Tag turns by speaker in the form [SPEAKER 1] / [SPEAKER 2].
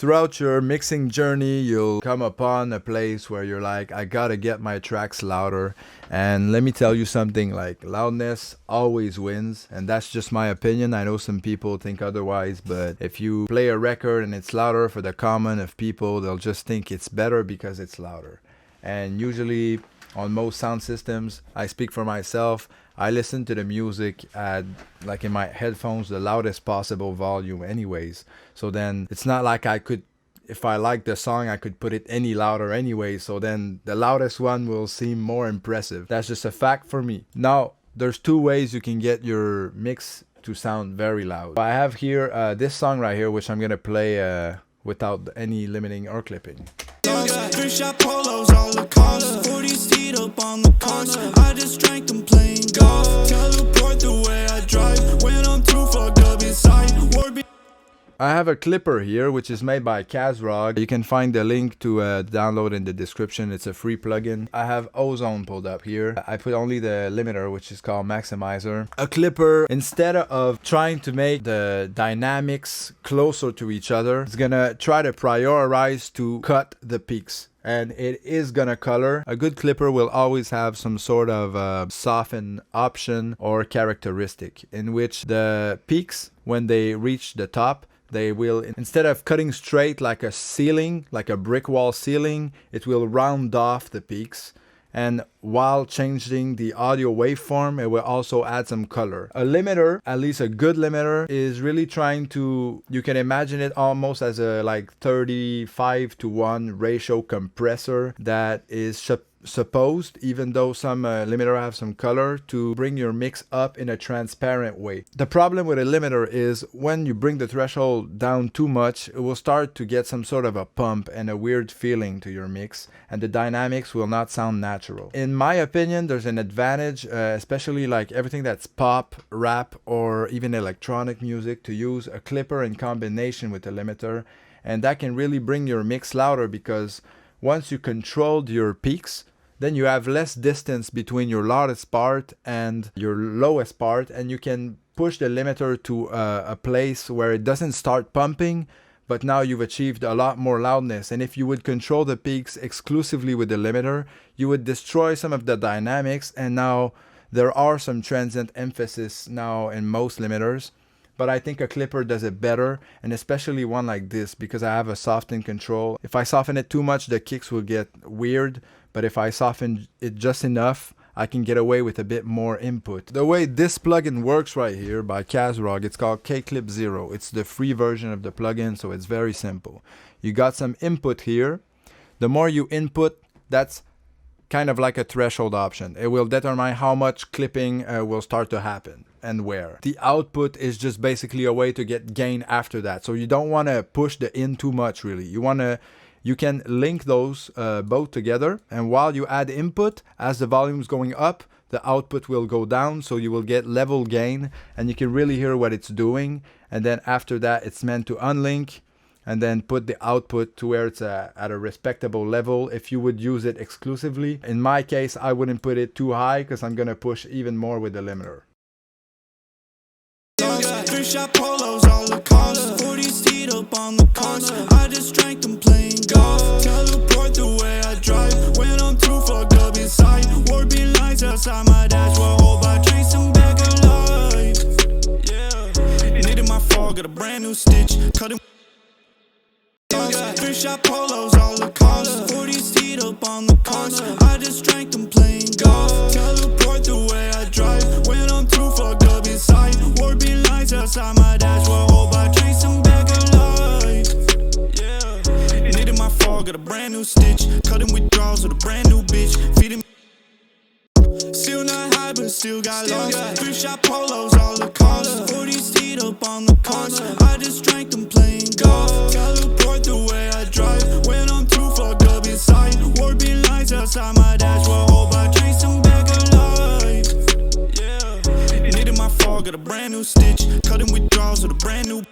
[SPEAKER 1] Throughout your mixing journey, you'll come upon a place where you're like, I gotta get my tracks louder. And let me tell you something, like loudness always wins, and that's just my opinion. I know some people think otherwise, but if you play a record and it's louder, for the common of people, they'll just think it's better because it's louder. And usually on most sound systems, I speak for myself, I listen to the music at, like in my headphones, the loudest possible volume anyways. So then it's not like I could, if I like the song, I could put it any louder anyway. So then the loudest one will seem more impressive. That's just a fact for me. Now, there's two ways you can get your mix to sound very loud. I have here this song right here, which I'm going to play without any limiting or clipping.
[SPEAKER 2] Three-shot polos, all the cost. 40 seat up on the cost. I just drank them playing golf. Teleport the way I drive when I'm too fucked up inside.
[SPEAKER 1] I have a clipper here, which is made by Kazrog. You can find the link to download in the description. It's a free plugin. I have Ozone pulled up here. I put only the limiter, which is called Maximizer. A clipper, instead of trying to make the dynamics closer to each other, it's gonna try to prioritize to cut the peaks. And it is gonna color. A good clipper will always have some sort of soften option or characteristic in which the peaks, when they reach the top, they will, instead of cutting straight like a ceiling, like a brick wall ceiling, it will round off the peaks. And while changing the audio waveform, it will also add some color. A limiter, at least a good limiter, is really trying to, you can imagine it almost as a like 35:1 ratio compressor that is supposed, even though some limiter have some color, to bring your mix up in a transparent way. The problem with a limiter is when you bring the threshold down too much, it will start to get some sort of a pump and a weird feeling to your mix, and the dynamics will not sound natural. In my opinion, there's an advantage, especially like everything that's pop, rap, or even electronic music, to use a clipper in combination with a limiter, and that can really bring your mix louder, because once you controlled your peaks, then you have less distance between your loudest part and your lowest part, and you can push the limiter to a place where it doesn't start pumping, but now you've achieved a lot more loudness. And if you would control the peaks exclusively with the limiter, you would destroy some of the dynamics, and now there are some transient emphasis now in most limiters. But I think a clipper does it better, and especially one like this, because I have a soften control. If I soften it too much, the kicks will get weird, but if I soften it just enough, I can get away with a bit more input. The way this plugin works right here by Kazrog, it's called K-Clip 0. It's the free version of the plugin, so it's very simple. You got some input here. The more you input, that's kind of like a threshold option. It will determine how much clipping will start to happen and where. The output is just basically a way to get gain after that. So you don't want to push the in too much, really. You can link those both together, and while you add input, as the volume is going up, the output will go down, so you will get level gain, and you can really hear what it's doing. And then after that, it's meant to unlink and then put the output to where it's at a respectable level if you would use it exclusively. In my case, I wouldn't put it too high because I'm gonna push even more with the limiter.
[SPEAKER 2] Three-shot polos, all the cost. 40 seat up on the cost. I just drank them playing golf. Teleport the way I drive when I'm too fucked up inside. Warping lines outside my dashboard. Hope I trace them back alive. Yeah, needed my fall, got a brand new stitch. Cut him. Three-shot polos, all the cost. 40 seat up on the cost. I just drank them playing golf. Teleport the way I drive when I'm too fucked up inside. Warping lines outside my dashboard. Hope I trace them back alive. Yeah, needed my fall, got a brand new stitch. Cutting withdrawals with a brand new bitch. Feeding. Still not high, but still got lost. Three-shot polos, all the cost. 40 seat up on the cost. I just drank them playing golf. Teleport the way I drive when I'm too fucked up inside. Warping lines outside my dashboard. Hope I trace them back alive. Yeah, needed my fall, got a brand new stitch. Cutting withdrawals with a brand new.